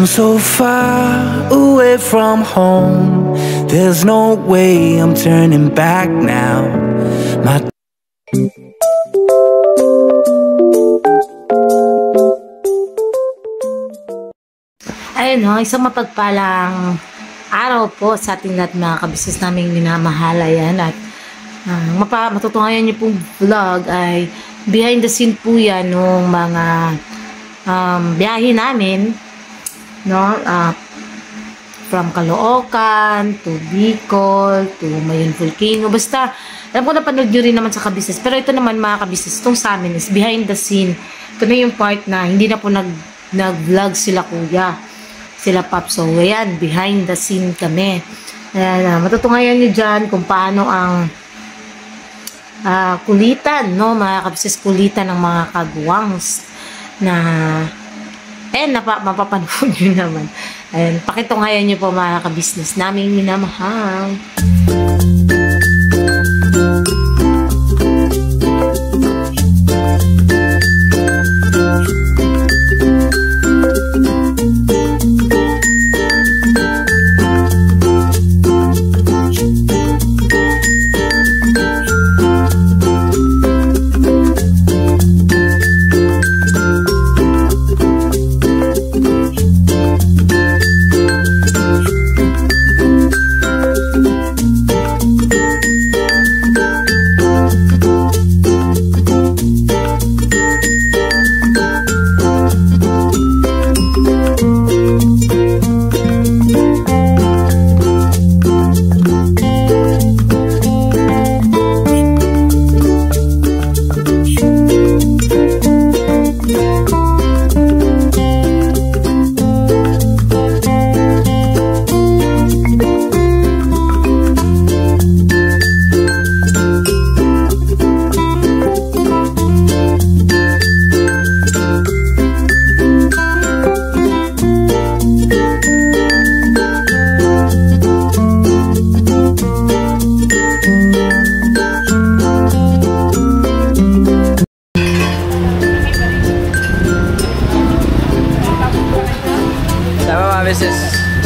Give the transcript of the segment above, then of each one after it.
I'm so far away from home. There's no way I'm turning back now. Ayun ho, isang mapagpalang araw po sa ating lahat mga kabisnes naming minamahal. Ayan, at matutungayan niyo pong vlog ay behind the scene po yan nung mga biyahe namin, no? From Caloocan to Bicol to Mayon Volcano. Basta, alam ko napanood nyo rin naman sa kabisnes. Pero ito naman mga kabisnes, itong sa amin is behind the scene. Ito na yung part na hindi na po nag-vlog sila kuya, sila Pop. So, ayan, behind the scene kami. Ayan, matutungayan nyo dyan kung paano ang kulitan, no? Mga kabisnes, kulitan ng mga kagwangs na mapapanood nyo naman. Ayan, pakitunghayan nyo po mga kabisnes naming minamahal.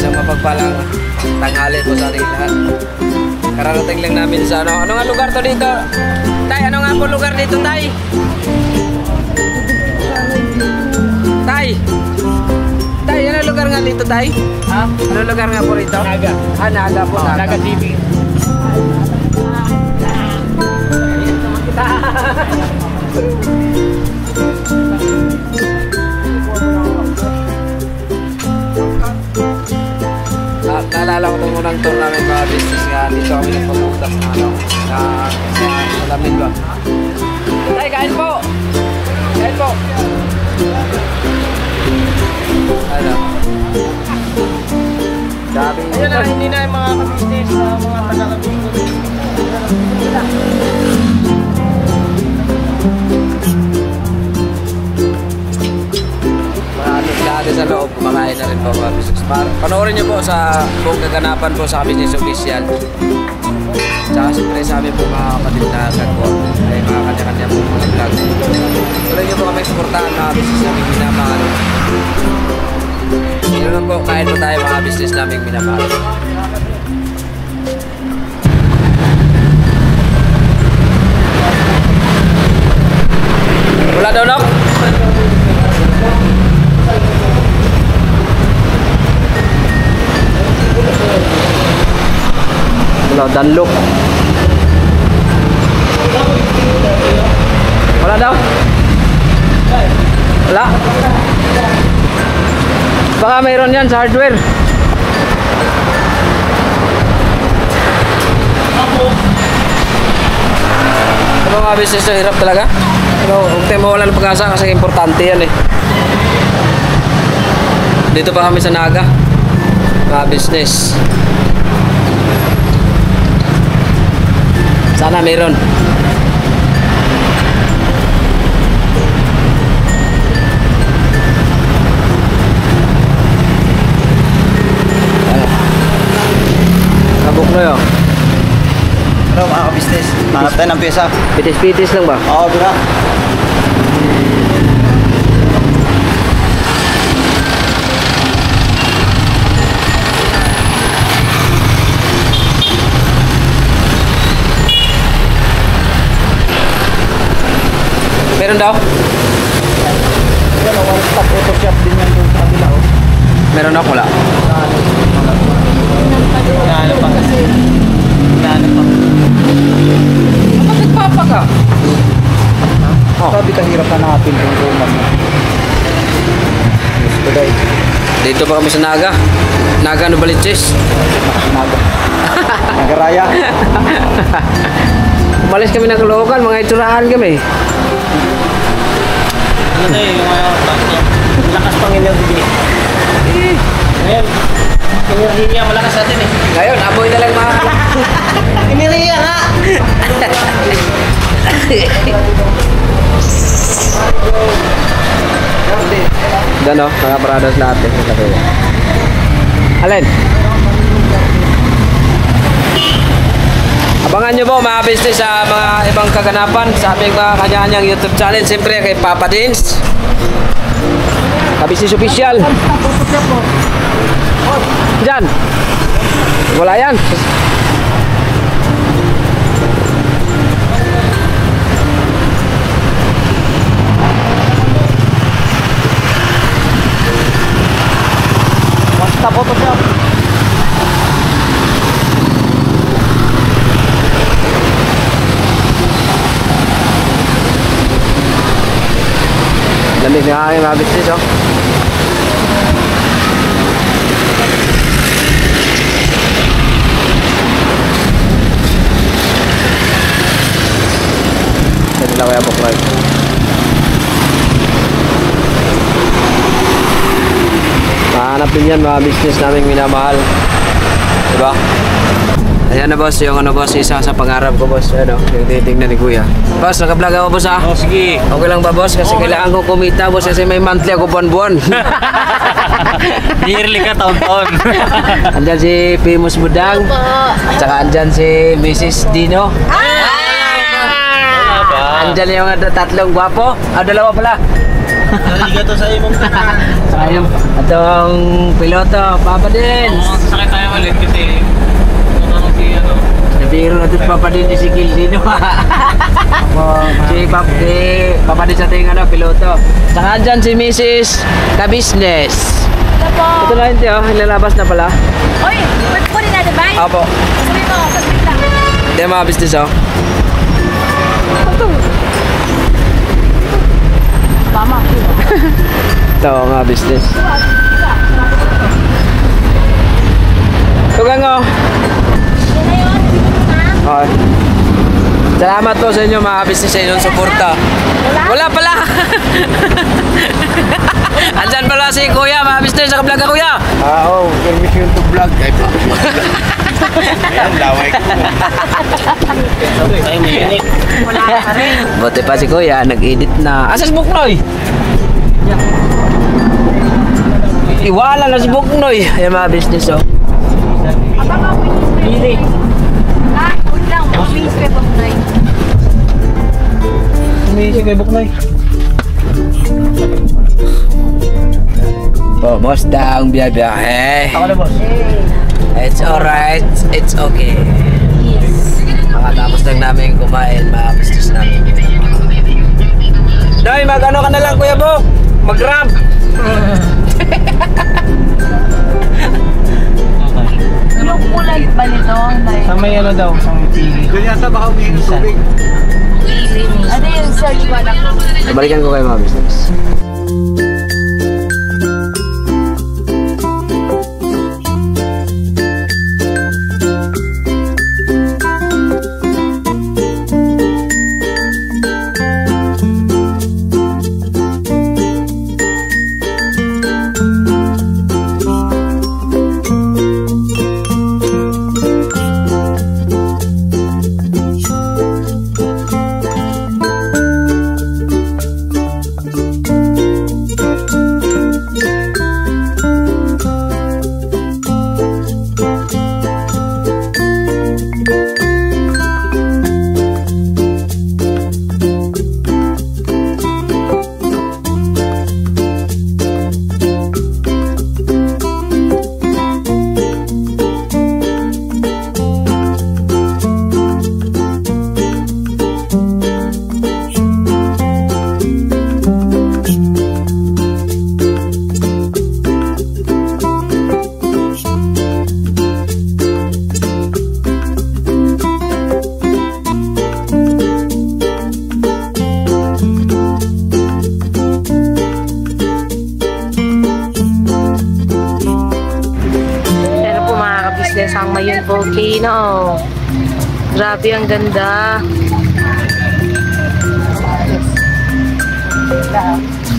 Isang mapagpalang tanghali po sa ating lahat. Kararating lang namin sa ano nga lugar to dito? Tay, ano nga po lugar dito, Tay? Tay! Tay, ano lugar nga dito, Tay? Ha? Ano lugar nga po rito? Naga. Naga po. Naga TV. Naalala ko itong unang tour namin mga business nga. Dito kami nagpapuntas na sa lamin ba. Tay, kain po! Kain po! Ano? Sabi nyo. Ayun na, hindi na yung mga business, mga taga-Bicol. Dati sa loob, kumakain na rin po mga business. Panoorin nyo po sa buong kaganapan po sa Business Official. Tsaka siyempre sa amin po mga kapatid na gagwa. Ay mga kanya-kanya po mga vlog. Tuloy nyo po kami suportahan mga business namin minamahal. Yun lang po, kain po tayo mga business namin minamahal. Wala daw, Nok? Wala, danlok. Wala daw? Wala? Baka mayroon yan sa hardware. Ano mga business na hirap talaga? Pero huwag tayo mawalan ng pag-asa kasi importante yan eh. Dito pa kami sa Naga. Mga business. Sana meron. Kabuk na yun. Ano mga ka-business? Hanap tayo ng pyesa. Pitis-pitis lang ba? Oo, bira. Meron daw? Yan, one stop auto shop din yan doon sa kabila. Oh. Meron daw? Wala. Inaano pa. Inaano pa. Ba't nagpapa ka? Oh. Sabi kahirap hanapin yung roman. Gusto daw. Dito pa kami sa Naga. Naga Novaliches. Nagaraya. Umalis kami ng Caloocan, mga iturahan kami. Ano na yung lakas pang energy. Ngayon, enerhiya malakas natin eh. Ngayon, aboy na lang mga Enerhiya na! Doon o, mga paradas lahat eh. Alin? Abangan nyo po mga business sa mga ibang kaganapan sa aming mga kanya-kanyang YouTube channel. Siyempre kay Papa Dins, Kabusiness Official. Diyan. Wala yan. Basta auto shop. Lamig na kami mga business oh. Pwede lang kaya po Craig. Mahanapin yan mga business naming minamahal. Diba? Ayan na boss, yung ano boss, isa sa pangarap ko boss, ano, yung titignan ni Kuya. Boss, naka-vlog ako boss ha? Oh, sige. Okay lang ba boss? Kasi kailangan ko kumita boss kasi may monthly ako buwan-buwan. Yearly ka taon-taon. Andyan si Famous Budang. Tsaka andyan si Mrs. Dino. Andyan yung tatlong gwapo. Dalawa pala. Naligato sa imong tanan. Sayang. Atong piloto, Papa Dins. Sakit tayo ulit kasi ano. Nabiro na doon Papa Dins si Gil Dino. Si Papa Dins ating ano, piloto. Tsaka andyan si Mrs. Kabusiness. Ito na hindi oh, nilalabas na pala. Oy, pwede po rin natin, bye? Opo. Sabi mo, sabi lang. Ito yung mga business oh. Tama. Ito mga business. Tugang oh. Yan na yun. Okay. Salamat po sa inyo mga business sa inyong suporta. Wala pala. Andyan pala si Kuya, mga business. Naka-vlog ka Kuya. Oo, permission to vlog. Ay po. Ayan, laway ko. Tayo may init. Wala ka rin. Buti pa si Kuya, nag-edit na. Asa si Buknoy? Iwala na si Buknoy. Ayan mga business oh. Abang ako Pili. Ah, huwag lang. Umiis ko yung bagay. Umiisip kay Buknoy. Oh, boss daw ang biyahe. Ako na boss. It's alright. It's okay. Yes. Makatapos lang namin kumain, mga business namin. Noy, mag-ano ka na lang, Kuya Bo? Mag-grab. Yung kulay ba nito? Sa may ano daw, sa may pili. Doon yata baka umiinom tubig. Ano yung search ko na? Balikan ko kayo mga business. volcano. Grabe, ang ganda.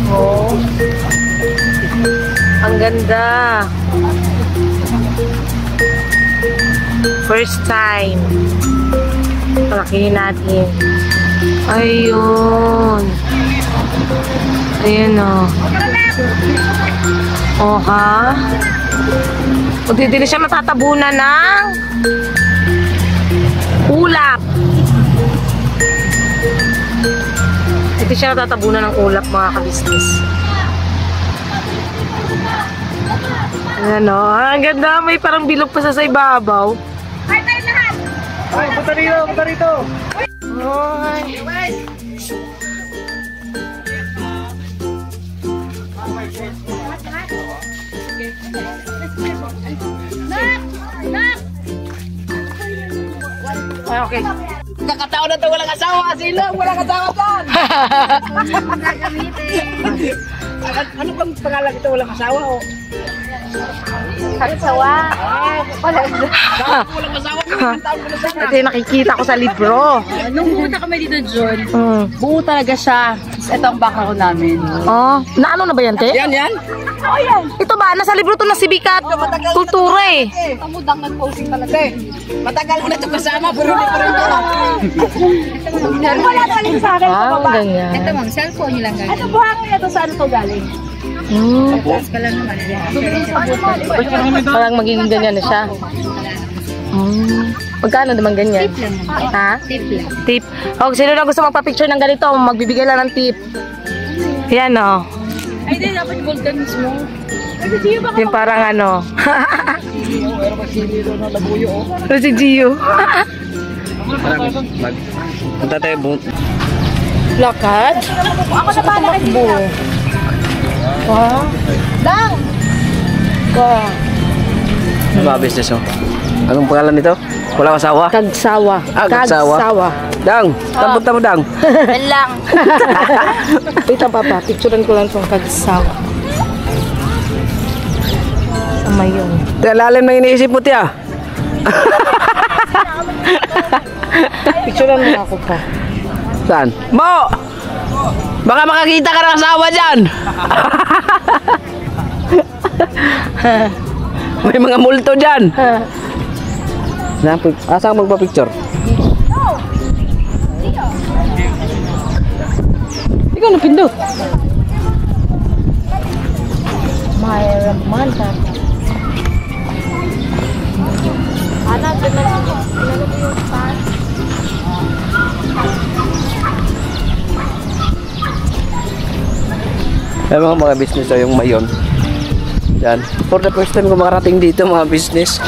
Oh. Ang ganda. First time. Palakihin natin. Ayun. Ayun o. Oh, ha? O, di na siya matatabunan ng ulap. Hindi siya natatabunan ng ulap, mga kabisnes. Ano, ang ganda. May parang bilog pa sa ibabaw. Ay, tayo lahat! Ay, punta rito, punta rito. Ay. Ay, okay. Kakataon na ito, walang asawa. Silang, walang asawa dyan. Ano bang pangalan ito, walang asawa o? Asawa. Walang asawa. Ito yung nakikita ko sa libro. Nung pumunta kami dito, John, Mm. buo talaga siya. Ito ang background namin. Oh, na ano na ba yan, te? Yan, yan. Ito ba? Nasa libro to na si Bikat. Kultura eh. Tamudang nag-posing talaga. Matagal ko na ito kasama, pero hindi pa rin ito. Wala pa rin sa akin. Ah, ganyan. Ito mang cellphone nyo lang galing. Ano buhangin na ito? Saan ito galing? Mm. Plus ka lang naman. Parang magiging ganyan na siya. Mm. Magkano naman ganyan? Tip lang naman. Ha? Tip lang. Tip. O, sino na gusto magpa-picture ng ganito, magbibigay lang ng tip. Yan o. Ay, di, dapat golden mismo. Yung parang ano. Pero si Gio. Punta tayo Lakad? Ako na ba Tumakbo. Wow. Dang! Wow. mga business oh. Anong pangalan nito? Walang asawa? Kagsawa. Ah, Kagsawa. Dang, tampot mo Dang. Yan lang. Wait lang, Papa. Picturean ko lang itong Kagsawa. Sama yun. Lalim na iniisip mo tiya. Picturean mo ako pa. Saan? Mo! Baka makakita ka ng asawa dyan. May mga multo dyan. Asa ka magpa-picture? Ikaw na pindot. Mayroon man ka. Anak, pinalagay yung pan. Ay mga business o yung mayon. Yan. For the first time ko makarating dito mga business.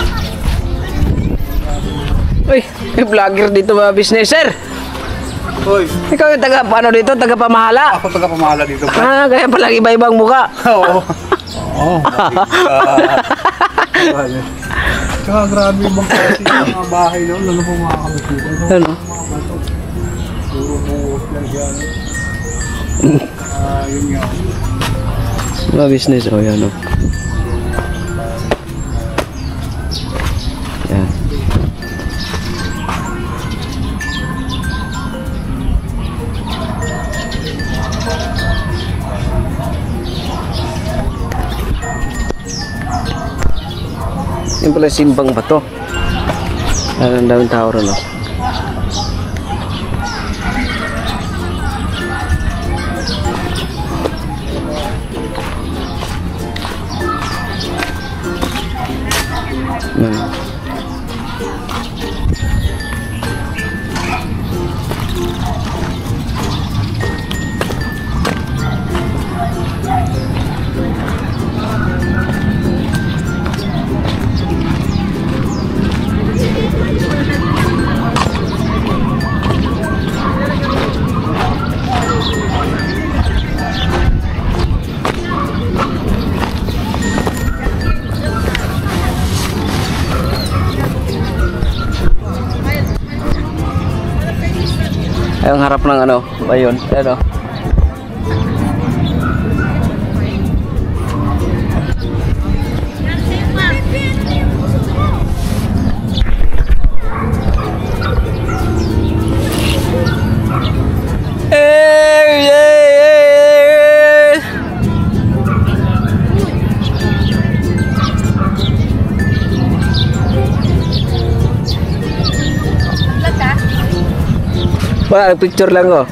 Uy, may vlogger dito mga business. Sir! Hoy, Ikaw yung taga paano dito? Taga pamahala? ako taga pamahala dito. Ah, kaya pala iba-ibang muka. Oo. Oo. Tsaka grabe yung bang kasi yung mga bahay doon. Ano po mga kamisipa? Ano? Puro buhos lang siya. Yun nga. Mga business o yan o. Yan. Yan pala simbang bato. Ang daming tao ron o. Yan. Ay, ang harap ng ano, ayun, ano. Wala, picture lang oh.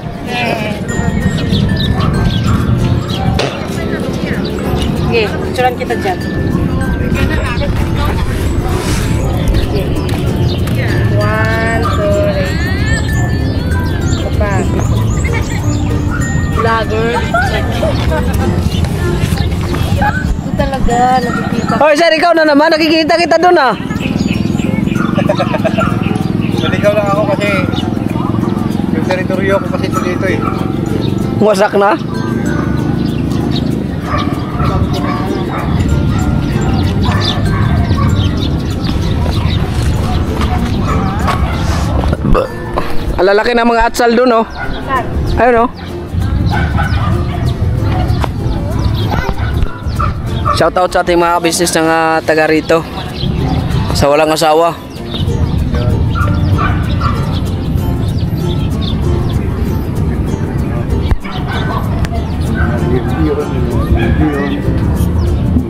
Okay, picturean kita dyan. Okay. 1, 2, 3. Pa. Vlogger. Ito talaga, nakikita. Hoy, sir, ikaw na naman. Nakikita kita doon ah. Naligaw lang ako kasi yung teritoryo ko kasi dito eh. Wasak na. Ang lalaki ng mga atsal doon oh. Ayun oh. Shout out sa ating mga business ng taga rito. Sa walang asawa.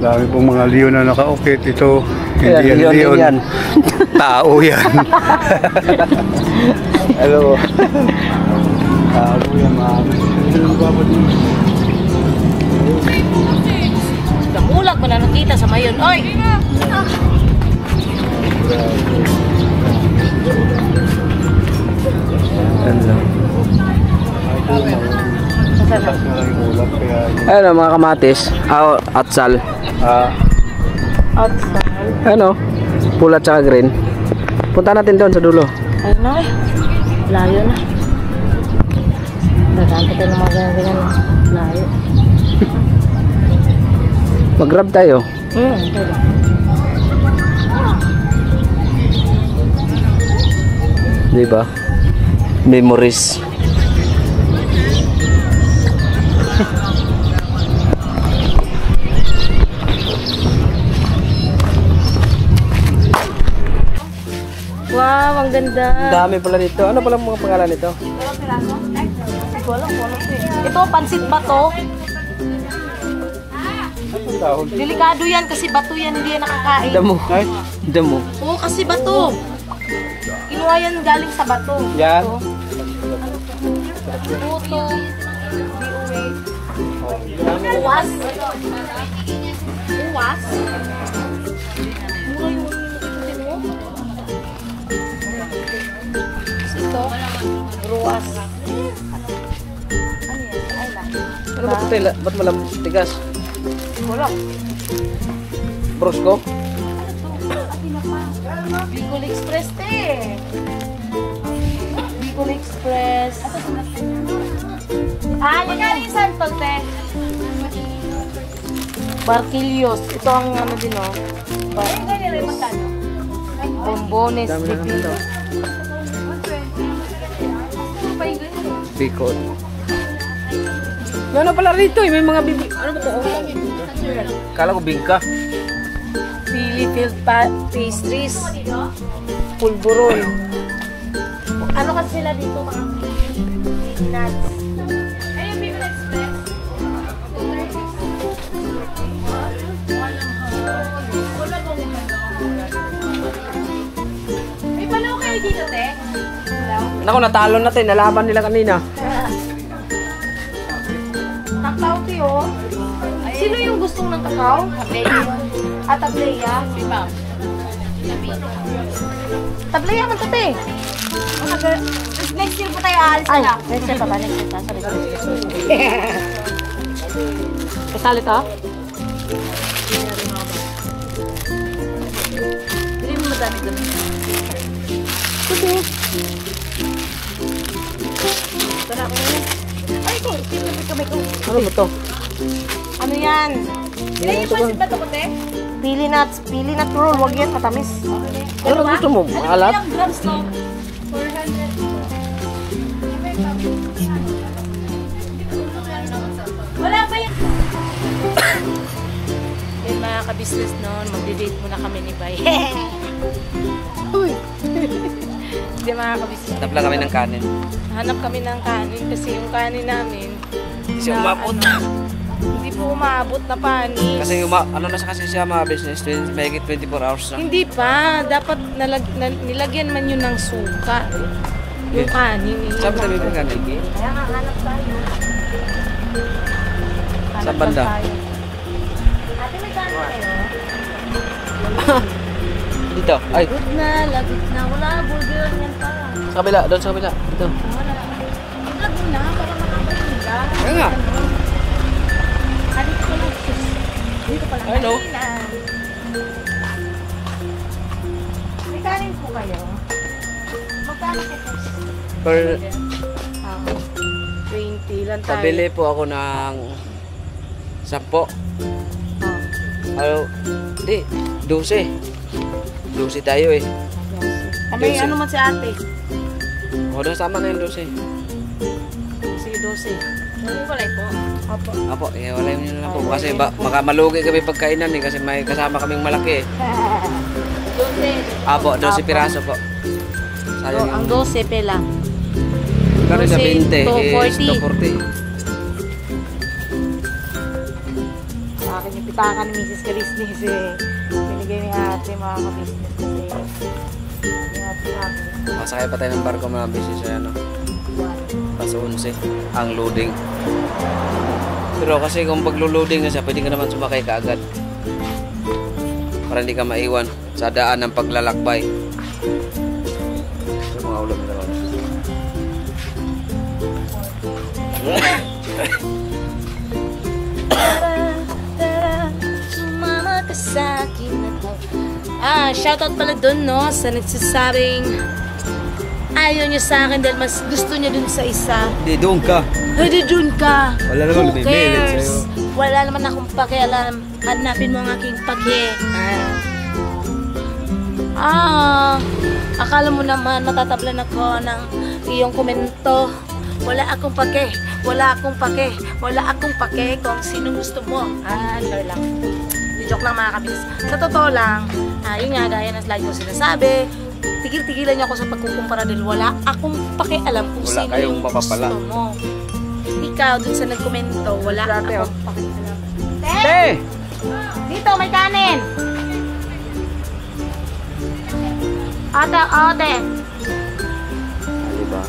Dami pong mga leon na nakaukit. Ito, hindi yan Leon leon. yan. Tao yan. Hello. Tao yan, Damulag mo na nakita sa mayon. Oy! Ayun oh, mga kamatis. Atsal. Outside. Ano? Pula tsaka green. Punta natin doon sa dulo. Ayun na eh. Layo na. Dagaan pa tayo ng mga ganyan. Layo. Mag-grab tayo. Pwede. Di ba? Memories. Wow, ang ganda. Dami pala nito. Ano pala mga pangalan nito? Ito, pansit bato. Delikado yan kasi bato yan, hindi yan nakakain. Damo. Damo. Oo, kasi bato. Kinuha yan galing sa bato. Yan. Puto. Uwas. Uwas. Mura yung nakikita mo. Ito. Ruwas. Ano yan? Ay lang. Ano ba ito? Ba't malam tigas? Wala. Brosco? Bicol Express, te. Bicol Express. Yan yung sample, te. Barquillos. Ito ang ano din, oh. Bombones. Bicol. Yan na pala rito eh. May mga bibi. Ano ba ito? Kala ko bingka. Pili filled pastries. Pulburon. Ano kasi sila dito mga nuts? Ayun, Bicol Express. May palaw kayo dito, te? Naku, natalo natin. Nalaban nila kanina. Kakao, te, oh. Sino yung gustong ng kakao? Tableya? Si ma'am. Tableya man to, te. Next year po tayo aalis na. Ay, next year pa ba? Next year pa. Kasali ka? Hindi mo madami doon. Sige. Tara ko. Ay, ko. Sinabi kamay ko. Ano ba ito? Ano yan? Ilan yung pansit ba ito, kote? Pili nuts roll. Huwag yan, matamis. Ano gusto mo? Alat? Ilang grams to? 400. Wala ba yan? Yan mga ka-business noon, magdi-date muna kami ni Bay. Uy! Hindi mga ka-business. Hanap lang kami ng kanin. Hanap kami ng kanin kasi yung kanin namin Kasi umabot. Hindi po umabot na panis. Kasi ano na kasi siya mga business, may 24 hours na. Hindi pa. Dapat nilagyan man yun ng suka. Yung kanin. Saan tabi yung kanin? Kaya nga, hanap tayo. Sa banda? Ate, may kanin kayo? Dito. Ay, Good na, lagot na. Wala, burger yan pa. sa kabila. Doon sa kabila. Dito. Wala. Lagot na, para makakain ka. Kaya nga. Dito ko lang. Dito pa lang. I know. May kanin po kayo? Magkano po po? Per, 20 lang tayo. pabili po ako ng 10. Ano? Hindi. 12. 12 tayo eh. May ano man si ate? O, doon sama na yung 12. Sige, 12. Wala po. Opo. Apo, wala yun na lang po. Kasi makamalugi kami pagkainan eh. Kasi may kasama kaming malaki eh. 12. Apo, 12 piraso po. Sayang Ang 12 pela. Kano sa 20 to is 40. 240. Sa akin yung pitakan ni Mrs. Karisnis eh. Binigay ni ate mga ka-business kasi. Masakay pa tayo ng barko mga business ay ano. Pas 11 ang loading. Pero kasi kung paglo-loading na siya, pwede ka naman sumakay kaagad. Para hindi ka maiwan sa daan ng paglalakbay. Sa mga ulam na naman. Sumama ka sa akin na to. Shoutout pala dun, no? Sa nagsasabing ayaw niya sa akin dahil mas gusto niya dun sa isa. Hindi, doon ka. Hindi dun ka. Wala naman Who cares? Wala naman akong pakialam. Hanapin mo ang aking pake. Akala mo naman matatablan ako ng iyong komento. Wala akong pake. Wala akong pake. Wala akong pake kung sinong gusto mo. Sure lang. Joke lang mga kabis. Sa totoo lang, yun nga, gaya ng slide ko sinasabi, tigil-tigilan niyo ako sa pagkukumpara dahil wala akong pakialam kung Wala sino kayong yung mapapala. gusto mo. Ikaw, dun sa nagkomento, wala akong pakialam. Te! Dito, may kanin! Ate! Diba?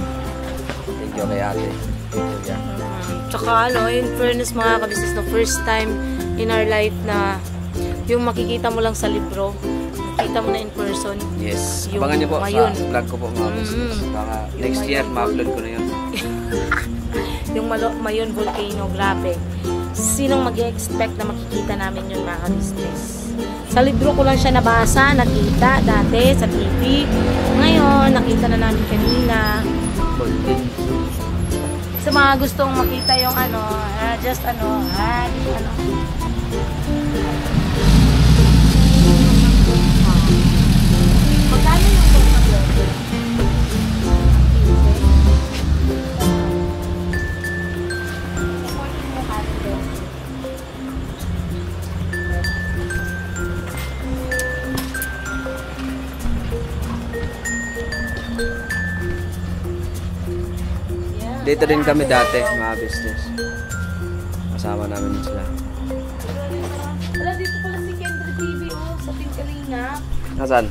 Thank you kay ate. Kuya. Tsaka in fairness mga kabisnes, the first time in our life na yung makikita mo lang sa libro, makikita mo na in person. Yes. Yung Abangan niyo po mayon. sa vlog ko po mga business. Baka Yung next year, mayon. ma-upload ko na yun. Yung Mayon Volcano, grabe. Sinong mag-expect na makikita namin yun mga kabisnes? Sa libro ko lang siya nabasa, nakita dati sa TV. Ngayon, nakita na namin kanina. Sa mga gustong makita yung magkano yung pagkakas? Dito din kami dati, mga business. Kasama namin sila. Wala, dito pala si Kendra TV, sa Kalingap. Nasaan?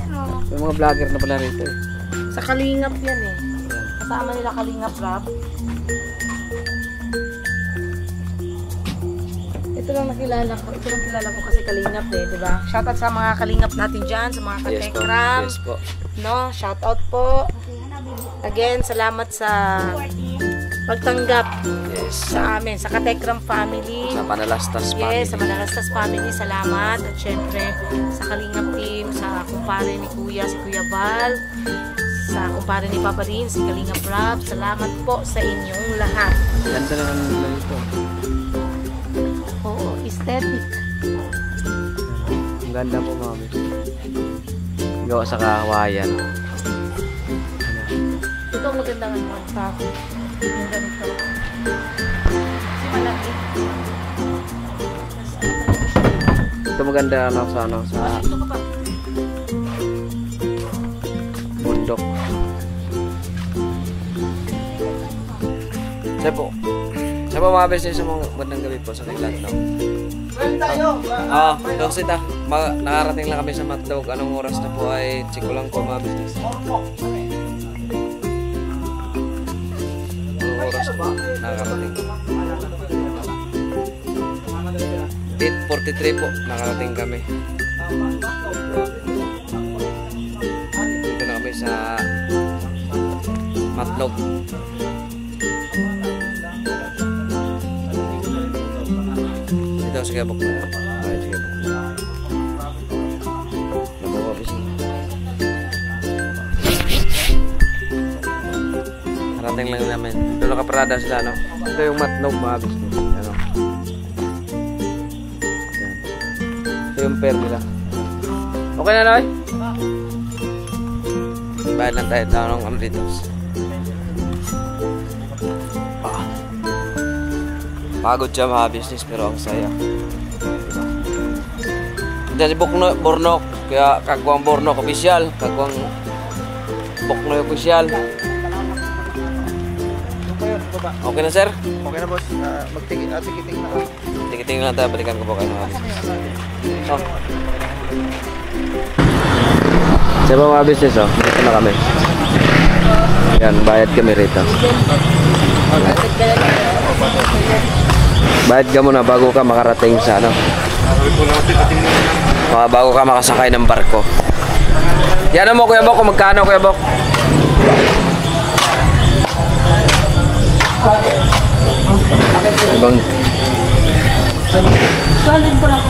Ano? May mga vlogger na pala rito eh. Sa Kalingap yan eh. Kasama nila Kalingap Rap. Ito lang nakilala ko. Ito lang kilala ko kasi Kalingap eh, di ba? Shoutout sa mga Kalingap natin dyan, sa mga Yes po. katekram. Yes po. No, shoutout po. Again, salamat sa pagtanggap Yes. sa amin, sa Katekram family. Sa Panalastas family. Yes, sa Manalastas family, salamat. At syempre, sa Kalingap team, sa kumpare ni Kuya, si Kuya Val, sa kumpare ni Papa Rin, si Kalingap Rap, salamat po sa inyong lahat. Ganda naman nila ito. Oo, aesthetic. Ang ganda po mga business. Gawa sa kahawayan. Ito ang magandang ano, pa ako. Yung ganito. Malaki. Ito maganda sa Ito ka pa. bundok. Sa po mga business mo, magandang gabi po sa kailan, no? Doon sita. Nakarating lang kami sa Matdog. Anong oras na po ay check ko lang po mga business. nakarating. 8:43 po, nakarating kami. Dito na kami sa Matlog. Dito sa Gabok na. Ay, sa Gabok. Nabababis na. Narating lang namin. Doon nakaparada sila, no? Ito yung Matlog, mga business. Ano? Yan. Ito yung pair nila. Okay na, Noy? Bayad lang tayo ng ano dito. Pagod siya mga business pero ang saya. Diyan si Bornok, kaya kagwang Bornok official, kagwang Boknoy official. Okay na sir? Okay na boss. Magtikiting na ako. Tikiting lang tayo, balikan ko po kayo mga business. Oh. Siya mga business oh, dito na kami. Yan, bayad kami rito. Bayad ka muna bago ka makarating sa ano. Bago ka makasakay ng barko. Yan mo Kuya Bok, kung magkano Kuya Bok? Ibang Solid ko lang.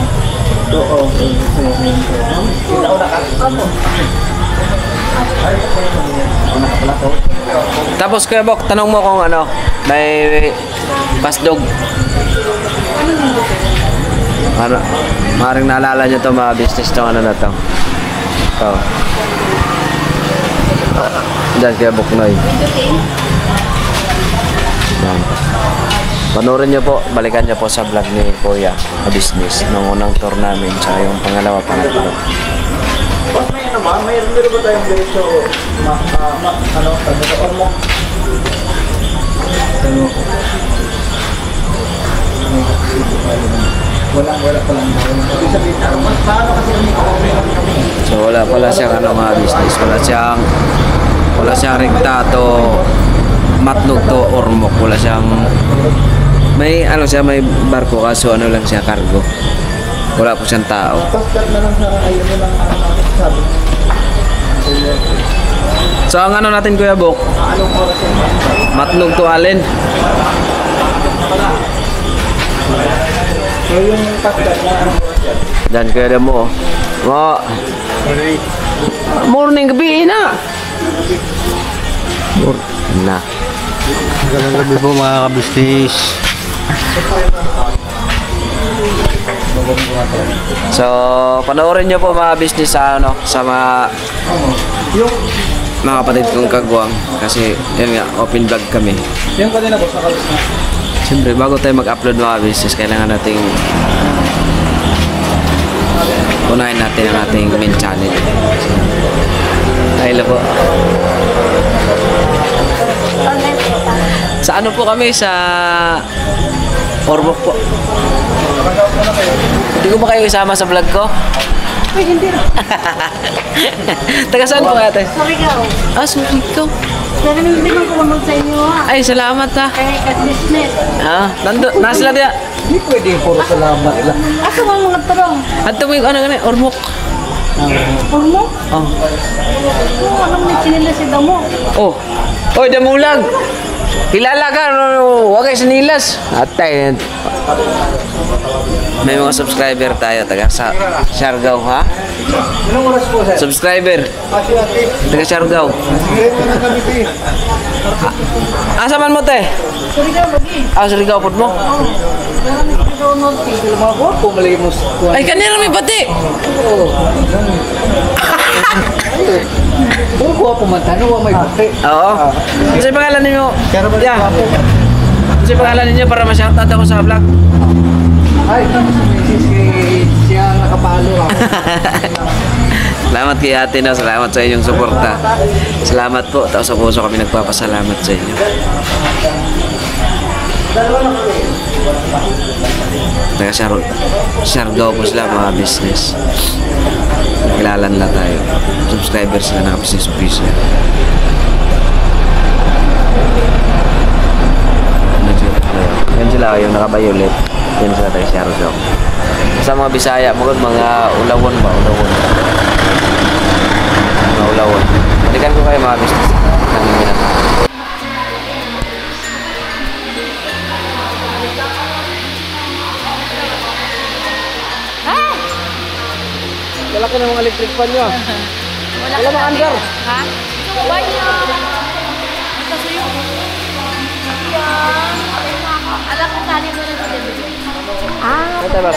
Tapos Kuya Bok, tanong mo kung ano, may pasdog. Ano, maring naalala nyo to mga business to ano na to. Ito. Diyan Kuya Bok Noy. Yan. Panoorin nyo po, balikan nyo po sa vlog ni Kuya na business nung unang tour namin tsaka yung pangalawa pangatlo. Mayroon ba tayong beso ano, tagdoon mo? Wala pa lang. So wala siyang ano mga business, wala siyang rektato Matlog to Ormoc, wala siyang may ano siya, may barko kaso ano lang siya, cargo. Wala po siyang tao. So ang ano natin Kuya Bok, Matlog to Allen. Dan Kuya Damo. Morning gabi na. Na. Magandang gabi po mga kabistis. So, panoorin nyo po mga business sa ano, sa mga kapatid kong kagwang kasi yun nga, open vlog kami. Yung kanina boss, nakalis na. Siyempre, bago tayo mag-upload mga business, kailangan nating unahin natin ang ating main channel. Hello po. Sa ano po kami? Sa Ormoc po. Hindi ko ba kayo isama sa vlog ko? Uy, hindi na. Taga saan po ate? Surigao. Ah, Surigao. Pero hindi ko kumamag sa inyo ha. Ay, salamat ha. Kaya kat-business. Ah, nasa lang diya. Hindi pwede puro salamat lang. Asa mo mga tarong? At tuwing ano ganun, Ormoc. Ormo? Oh. Anong may sinila si Damo? Oh. Oy, Damulag. Kilala ka, huwag kayo sinilas. Atay. May mga subscriber tayo, taga sa Siargao, ha? Anong oras po sir? Subscriber, Ate. taga Siargao. Sige, ito na kami te. Asa man mo, te? Surigao lagi. Ah, Siargao po mo? Surigao Norte. Mga ko, malimos ko. Ay, kanina may pati. Puro ko po man, ano may bate. Oo. Kasi pangalan ninyo. Yeah. Kasi pangalan ninyo para ma-shoutout ako sa vlog. Ay, siya nakapalo ako. Salamat kay ate no, salamat sa inyong suporta. Salamat po, taos sa puso kami nagpapasalamat sa inyo. Taga Siargao po sila mga business. Nagkilala nila tayo. Subscribers sila ng Business Official. pula, yung naka-violet. Yun sa Teresa Rosok. Sa mga Bisaya, mga ulawon ba? Ulawon. Mga ulawon. Balikan ko kayo mga business. Lalaki ng mga electric fan nyo. Wala mga under. Ha? Banyo. Kasi yung... Alam ko tali mo na sa television. Ito ba?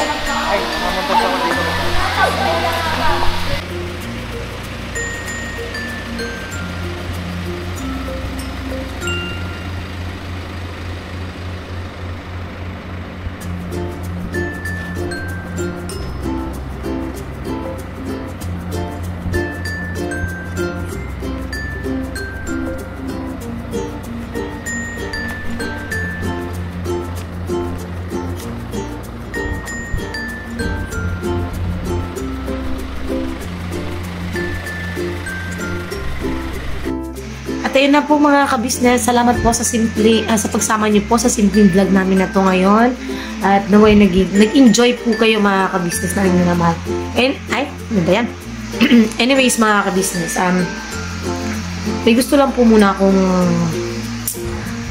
At ayun na po mga kabisnes, salamat po sa sa pagsama niyo po sa simpleng vlog namin na to ngayon. At naway nag-enjoy po kayo mga kabisnes na rin naman. And, ano ba yan? Anyways mga kabisnes, may gusto lang po muna akong,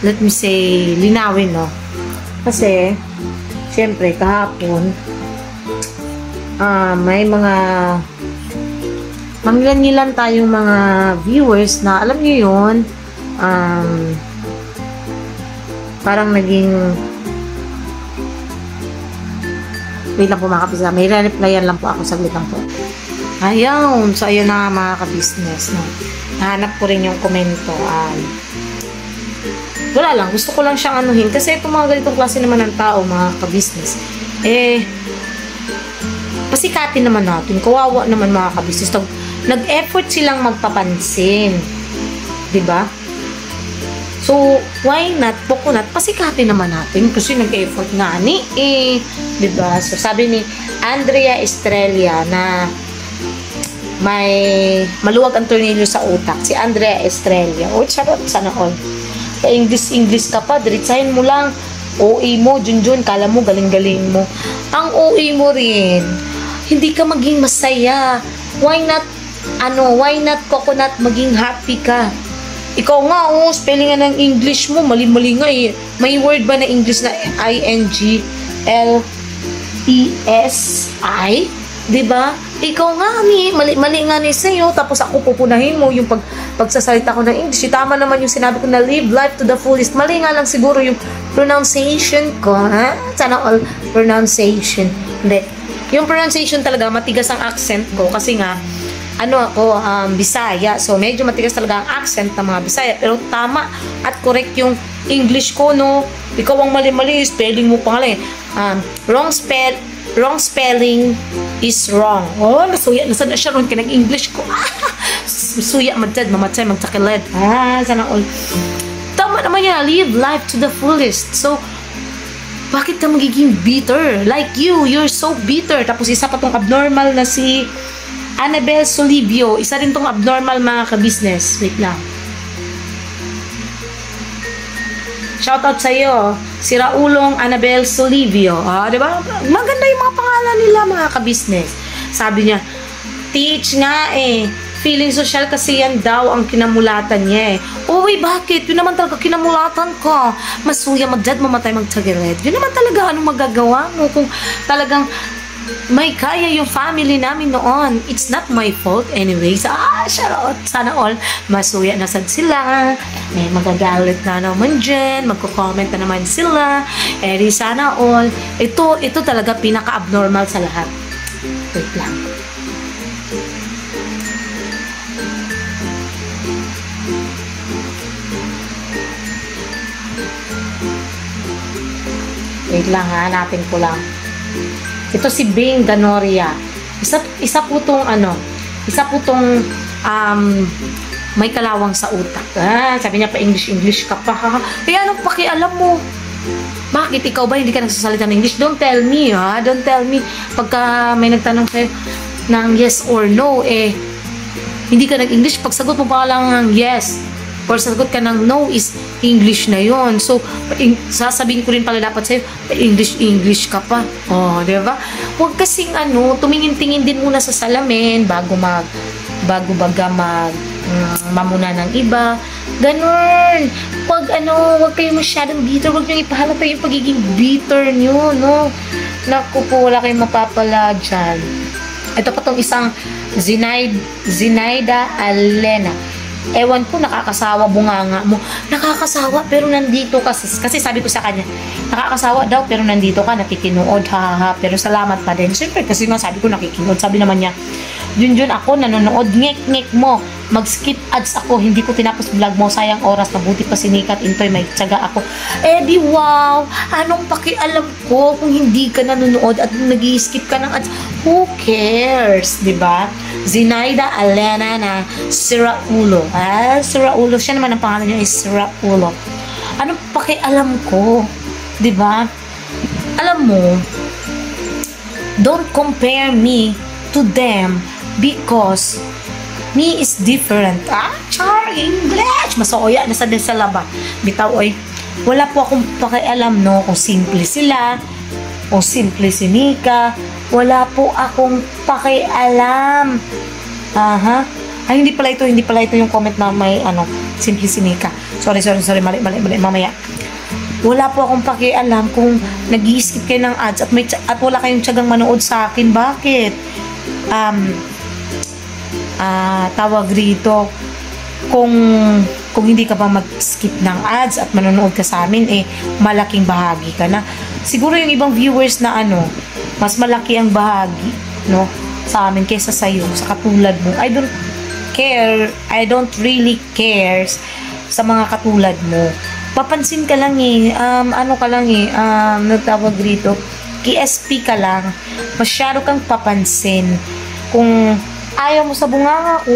let me say, linawin, no? Kasi, syempre, kahapon, may mga mangilan-ngilan tayong mga viewers na alam nyo yun, parang naging wait lang po mga kabisnes, may re-replyan lang po ako, saglit lang po. Ayun, so ayun na mga kabisnes, no? Nahanap ko rin yung komento. Wala lang, gusto ko lang siyang anuhin kasi itong mga ganitong klase naman ng tao mga kabisnes, pasikatin naman natin, kawawa naman mga kabisnes. Nag-effort silang magpapansin. Diba? So, why not? Coconut, pasikatin naman natin kasi nag-effort nga ni diba? So, sabi ni Andrea Estrella na may maluwag ang tornilyo sa utak. Si Andrea Estrella. Oh, charot, sana all. English ka pa, diritsahin mo lang. OA mo, Junjun, kala mo, galing-galing mo. Ang OA mo rin, hindi ka maging masaya. Why not coconut, maging happy ka? Ikaw nga, spelling nga ng English mo, mali-mali nga eh. May word ba na English na INGLESI? Diba? Ikaw nga, mali nga ni sa'yo, tapos ako pupunahin mo yung pagsasalita ko ng English. Tama naman yung sinabi ko na live life to the fullest. Mali nga lang siguro yung pronunciation ko, ha? Sana all pronunciation. Hindi. Yung pronunciation talaga, matigas ang accent ko kasi nga, Bisaya. So, medyo matigas talaga ang accent ng mga Bisaya. Pero tama at correct yung English ko, no? Ikaw ang mali-mali, spelling mo pa nga lang. Wrong spelling is wrong. Oh, nasuya. Nasaan na siya ron ka nag-English ko? Suya, mamatsay, magtakilid. Sana all. Tama naman yan. Live life to the fullest. So, bakit ka magiging bitter? Like you're so bitter. Tapos isa pa tong abnormal na si Annabel Solibio. Isa rin tong abnormal mga ka-business. Wait lang. Shoutout sa iyo. Si Raulong Annabel Solibio. Diba? Maganda yung mga pangalan nila mga ka-business. Sabi niya, teach nga feeling social kasi yan daw ang kinamulatan niya Uy, bakit? Yun naman talaga kinamulatan ka. Masuya, mamatay, magtagilid. Yun naman talaga anong magagawa mo kung talagang may kaya yung family namin noon. It's not my fault anyways. Charot. Sana all masuya na sad sila. May magagalit na naman dyan. Magko-comment na naman sila. Di sana all. Ito talaga pinaka-abnormal sa lahat. Wait lang. Wait lang ha, hanapin ko lang. Ito si Bing Ganoria. Isa po tong may kalawang sa utak. Sabi niya pa English ka pa. Kaya anong pakialam mo? Bakit ikaw ba hindi ka nagsasalita ng English? Don't tell me, ha? Don't tell me. Pagka may nagtanong sa'yo ng yes or no, hindi ka nag-English, pagsagot mo pa lang ng yes. or sagot ka ng no is English na yon. So, sasabihin ko rin pala dapat sa'yo, English ka pa. Oh, di ba? Huwag kasing tumingin-tingin din muna sa salamin bago mamuna ng iba. Ganun. Huwag kayo masyadong bitter. Huwag nyo ipahalata yung pagiging bitter nyo, no? Naku po, wala kayong mapapala dyan. Ito pa tong isang Zinaida Alena. Ewan ko, nakakasawa bunganga mo. Nakakasawa, pero nandito ka. Kasi sabi ko sa kanya, nakakasawa daw, pero nandito ka, nakikinood, ha. Pero salamat pa din. Siyempre, kasi nga sabi ko nakikinood. Sabi naman niya, Junjun, ako nanonood, ngek-ngek mo. Mag-skip ads ako, hindi ko tinapos vlog mo. Sayang oras, mabuti pa sinikat, intoy, may tiyaga ako. Di wow, anong pakialam ko kung hindi ka nanonood at nag-skip ka ng ads? Who cares, diba? Zinaida Alena na Siraulo. Siraulo. Siya naman ang pangalan niya is Siraulo. Anong pakialam ko? Diba? Alam mo, don't compare me to them because me is different. Char English! Masoya na sa laba. Bitaw, oy. Wala po akong pakialam, no, kung simple sila o simple si Nika. Wala po akong pakialam. Ay, hindi pala ito yung comment na may simple si Nika. Sorry, mali, mamaya. Wala po akong pakialam kung nag-i-skip kayo ng ads at wala kayong tiyagang manood sa akin. Bakit? Tawag rito, kung hindi ka pa mag-skip ng ads at manonood ka sa amin, malaking bahagi ka na. Siguro yung ibang viewers na mas malaki ang bahagi, no, sa amin kaysa sa'yo, sa katulad mo. I don't really care sa mga katulad mo. Papansin ka lang natawag rito, KSP ka lang, masyado kang papansin. Kung ayaw mo sa bunganga ko,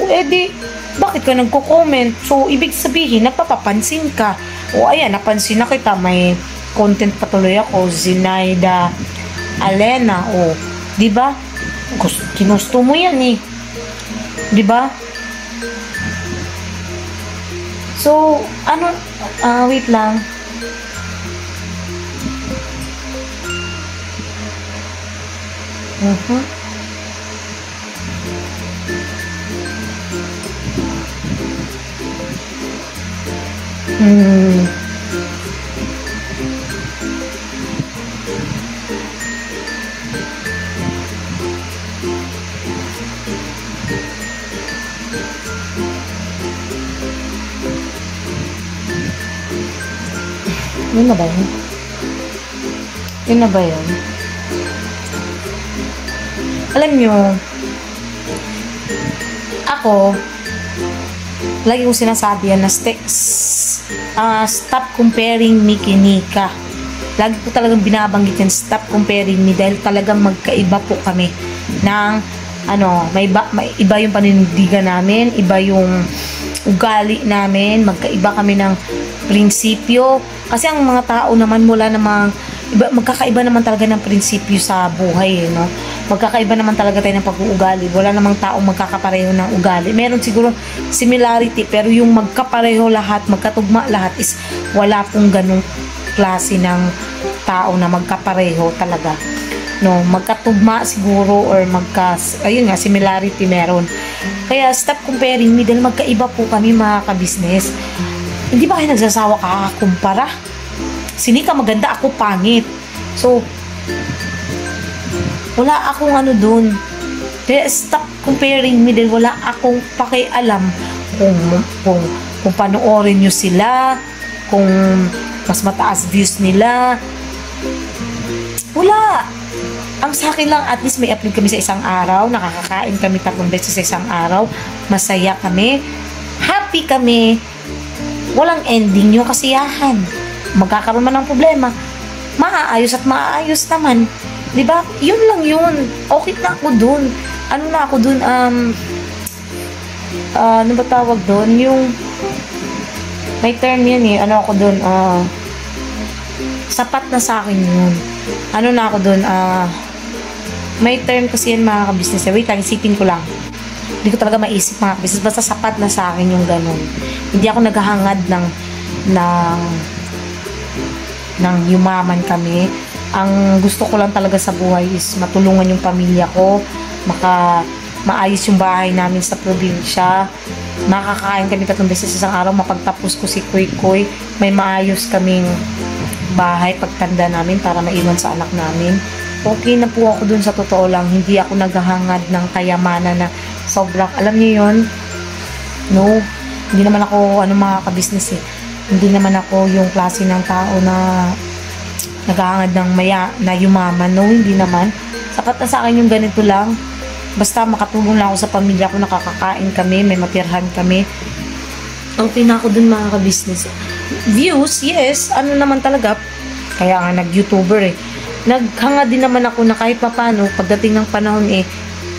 bakit ka nagko-comment? So, ibig sabihin, nagpapapansin ka. O, ayan, napansin na kita, may content patuloy ako, Zinaida Alena, o, diba? Ginusto mo yan, diba? So, wait lang. Yun na ba yun? Alam nyo, ako, lagi kong sinasabi yan na stop comparing me kay Nika. Lagi ko talagang binabanggit yan, stop comparing me, dahil talagang magkaiba po kami ng may iba yung paninindigan namin, iba yung ugali namin, magkaiba kami ng prinsipyo. Kasi ang mga tao naman magkakaiba naman talaga ng prinsipyo sa buhay, no? Magkakaiba naman talaga tayo ng pag-uugali. Wala namang taong magkakapareho ng ugali. Meron siguro similarity, pero yung magkapareho lahat, magkatugma lahat is wala pong ganung klase ng tao na magkapareho talaga. No, magkatugma siguro or similarity meron. Kaya stop comparing me dahil magkaiba po kami, mga ka-business. Hindi ba kayo nagsasawa kumpara? Si Nika maganda, ako pangit. So, wala akong dun. Kaya stop comparing me dahil wala akong pakialam kung panoorin nyo sila, kung mas mataas views nila. Wala. Ang sa akin lang, at least may upload kami sa isang araw, nakakakain kami 3 beses sa isang araw, masaya kami, happy kami, walang ending yung kasiyahan. Magkakaroon man ng problema, maaayos at maaayos naman. Diba? Yun lang yun. Okay na ako dun. Ano ba tawag dun? Yung may term yan ako dun? Sapat na sa akin yun. Ako dun? May term kasi yan, mga ka-business. Wait lang, isipin ko lang. Hindi ko talaga maisip mga kabisnes. Basta sapat na sa akin yung ganun. Hindi ako naghahangad ng yumaman kami. Ang gusto ko lang talaga sa buhay is matulungan yung pamilya ko, maayos yung bahay namin sa probinsya, makakain kami 3 beses isang araw, mapagtapos ko si Kuy Kuy, may maayos kaming bahay pagtanda namin para maiwan sa anak namin. Okay na po ako dun, sa totoo lang. Hindi ako naghahangad ng kayamanan na sobrang, alam niyo yun? No, hindi naman ako mga kabisnes eh. Hindi naman ako yung klase ng tao na naghahangad ng na yumaman. No, hindi naman. Sapat na sa akin yung ganito lang. Basta makatulong lang ako sa pamilya ko, nakakakain kami, may matirhan kami. Okay na ako dun mga kabisnes. Views, yes, ano naman talaga. Kaya nga nag-YouTuber eh. Naghanga din naman ako na kahit papano, pagdating ng panahon eh,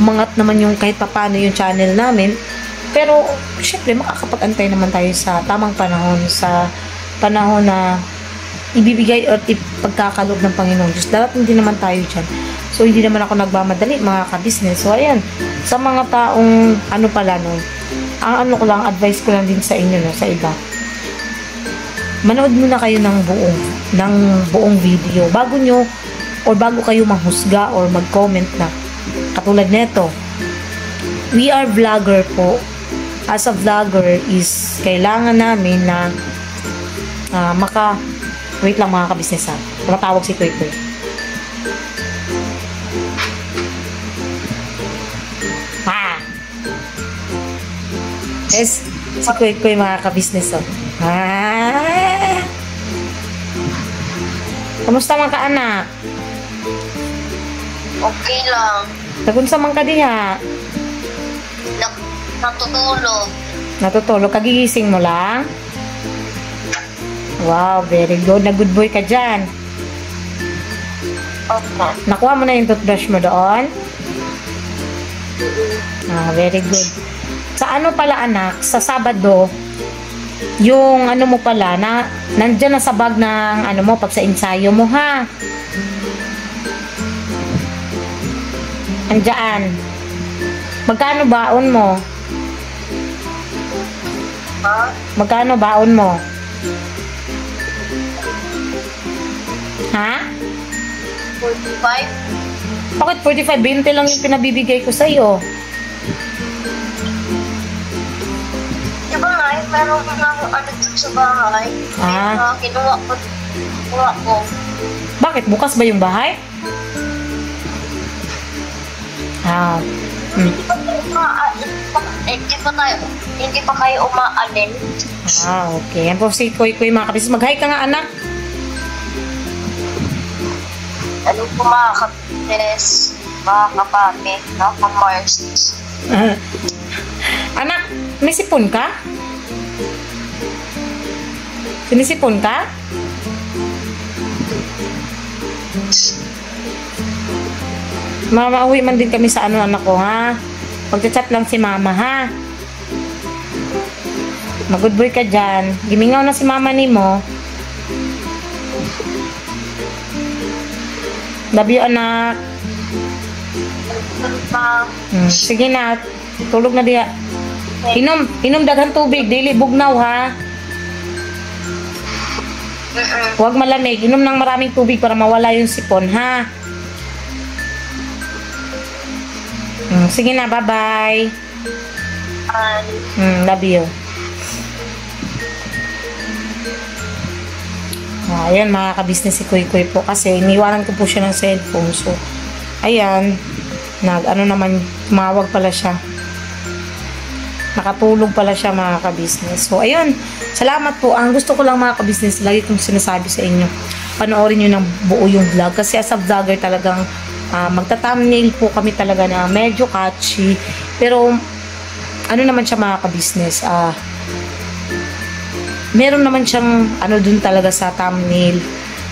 umangat naman yung kahit papano yung channel namin. Pero, syempre, makakapag-antay naman tayo sa tamang panahon, sa panahon na ibibigay at ipagkakaloob ng Panginoon Diyos. Darating din naman tayo dyan. So, hindi naman ako nagmamadali, mga kabisnes. So, ayan, sa mga taong, ang advice ko lang din sa inyo, no, sa iba. Manood muna kayo ng buong video. Bago kayo manghusga or mag-comment na. Katulad neto, we are vlogger po. As a vlogger is, kailangan namin na wait lang mga kabisnes ha. Tumatawag si Kuy Kuy. Yes, si Kuy Kuy mga kabisnes oh. Kamusta man ka anak? Okay lang. Tagunsa man ka diha? Natutulog. Natutulog? Kagigising mo lang? Wow, very good. Na good boy ka dyan. Okay. Nakuha mo na yung toothbrush mo doon? Very good. Sa ano pala anak, sa Sabado, yung mo pala, nandyan na sa bag ng mo, pag sa ensayo mo ha. Andyan. Magkano baon mo? Ha? Magkano baon mo? Ha? 45? Bakit 45? 20 lang yung pinabibigay ko sa'yo. Diba nga, meron na dito sa bahay. Kinuha ko. Bakit? Bukas ba yung bahay? Hindi pa kayo umaalin. Okay. Yan po si Kuy Kuy mga kabisnes. Mag-hi ka nga anak. Ano po mga kapatid, mga kapatid, Mars. Anak, may sipon ka? Sinisipon ka? Mauwi man din kami sa anak ko ha. Pagchat lang si mama ha. Mag-good boy ka dyan. Gimingaw na si mama ni mo. Love you anak. Sige na. Tulog na diya. Inom daghan tubig. Dili bugnaw ha. Huwag malamig. Inom ng maraming tubig para mawala yung sipon ha. Sige na, bye-bye. Love you. Ayan, mga kabisnes si Kuy Kuy po. Kasi, iniwanan ko po siya ng cellphone. So, ayan. Tumawag pala siya. Nakatulog pala siya, mga kabisnes. So, ayun. Salamat po. Ang gusto ko lang, mga kabisnes, lagi kong sinasabi sa inyo, panoorin nyo ng buo yung vlog. Kasi as a vlogger talagang magta-thumbnail po kami talaga na medyo catchy. Pero, naman siya mga kabisnes, meron naman siyang dun talaga sa thumbnail.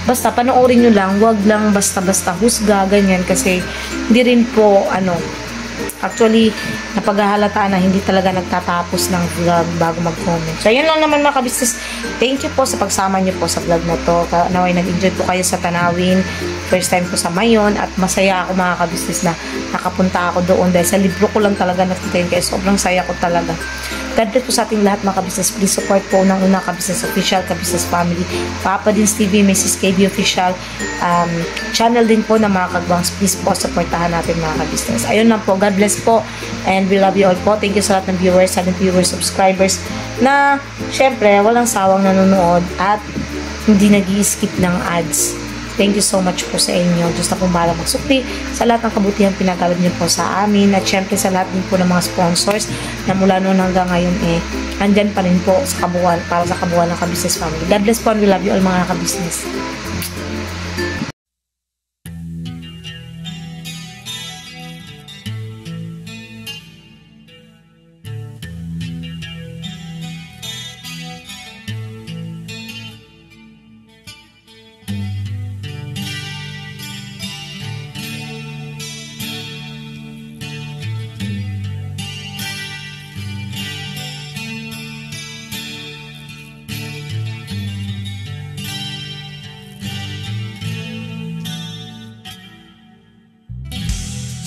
Basta panoorin nyo lang, wag lang basta-basta husga, ganyan. Kasi, hindi rin po, Actually, napaghahalata na hindi talaga nagtatapos ng vlog bago mag-comment. So, yun lang naman mga kabisnes. Thank you po sa pagsama niyo po sa vlog na to. Naway nag-enjoy po kayo sa Tanawin. First time ko sa Mayon at masaya ako mga kabisnes na nakapunta ako doon dahil sa libro ko lang talaga nakita kaya sobrang saya ko talaga. God bless po sa ating lahat mga kabisnes. Please support po ng unang kabisnes official, kabisnes family, Papa Dins TV, Mrs. KB official, channel din po ng mga kagwangs. Please po supportahan natin mga kabisnes. Ayun lang po. God bless po and we love you all po. Thank you sa lahat ng viewers, silent viewers, subscribers na syempre walang sawang nanonood at hindi nag-i-skip ng ads. Thank you so much po sa inyo. Diyos na pong bahala magsukli sa lahat ng kabutihan pinagalab niyo po sa amin at syempre sa lahat din po ng mga sponsors na mula noon hanggang ngayon andyan pa rin po sa kabuuan para sa kabuuan ng Kabisnes family. God bless po and we love you all mga kabisnes.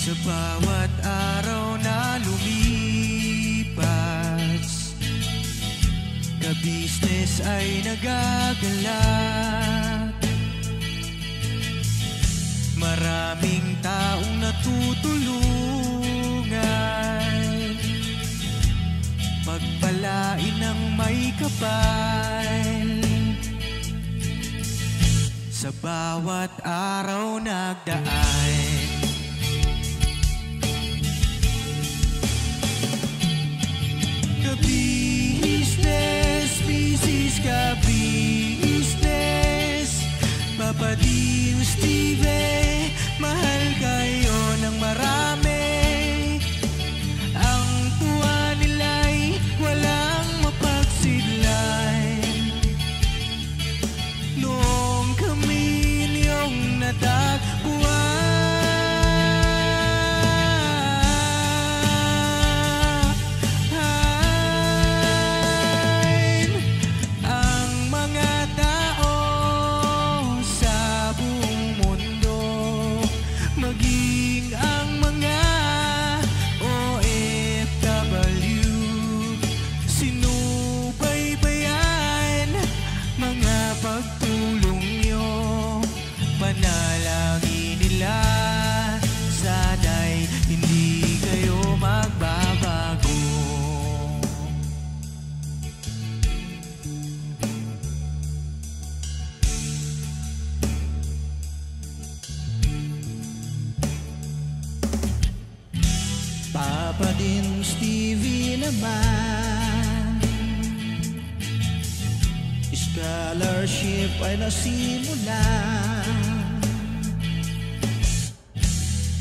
Sa bawat araw na lumipas, kabisnes ay nagagalak. Maraming taong natutulungan, pagpalain ng may kapal. Sa bawat araw nagdaan, kabisnes, bisis kabisnes, Papa Dins TV, mahal kayo ng marami. Ang tuwa nila'y walang mapagsidlay. Noong kami niyong natagpuan, Papa Dins TV naman, scholarship ay nasimulan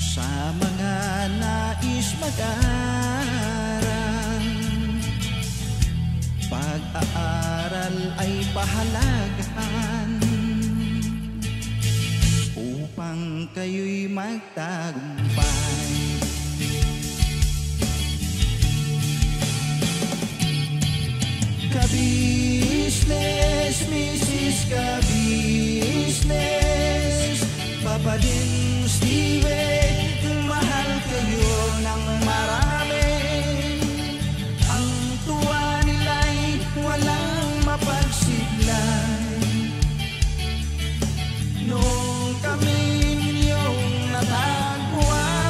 sa mga nais mag-aral. Pag-aaral ay pahalagahan upang kayo'y magtagumpay. Kabisnes, Mrs. Kabisnes, Papa Dins TV, mahal kayo ng marami. Ang tuwa nila'y walang mapagsidlay. Noong kami ninyong natagpuan,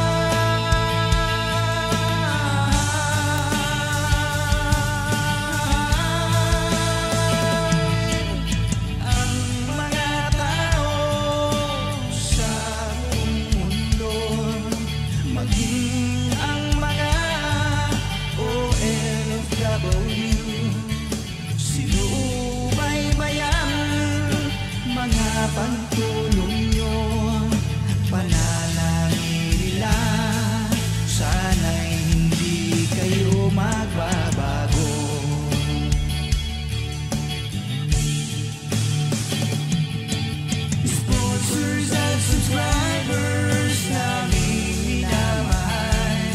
pagtulong nyo, panalangin nila, sana'y hindi kayo magbabago. Sponsors at subscribers naming minamahal,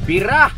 Bira!